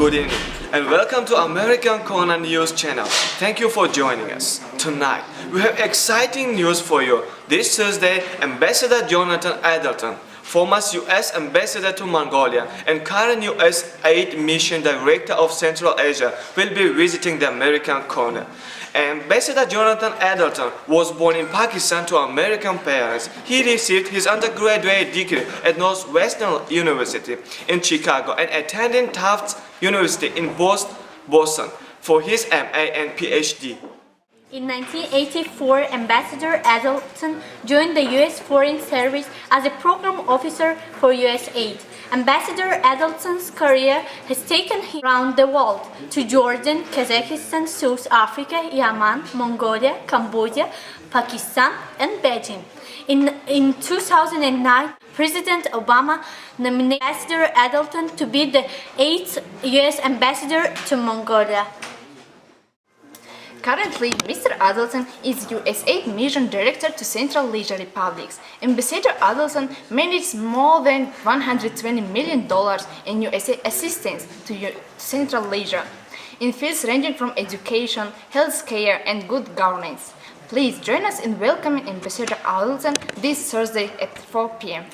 good evening, and welcome to American Corner News channel. Thank you for joining us. Tonight, we have exciting news for you. This Thursday, Ambassador Jonathan Addleton, former U.S. Ambassador to Mongolia and current U.S. Aid Mission Director of Central Asia, will be visiting the American Corner. Ambassador Jonathan Addleton was born in Pakistan to American parents. He received his undergraduate degree at Northwestern University in Chicago and attended Tufts University in Boston for his MA and PhD. In 1984, Ambassador Addleton joined the U.S. Foreign Service as a program officer for U.S. aid. Ambassador Addleton's career has taken him around the world to Jordan, Kazakhstan, South Africa, Yemen, Mongolia, Cambodia, Pakistan, and Beijing. In 2009, President Obama nominated Ambassador Addleton to be the 8th U.S. Ambassador to Mongolia. Currently, Mr. Addleton is U.S. Aid Mission Director to Central Asia Republics. Ambassador Addleton manages more than $120 million in U.S. assistance to Central Asia, in fields ranging from education, healthcare, and good governance. Please join us in welcoming Ambassador Addleton this Thursday at 4 p.m.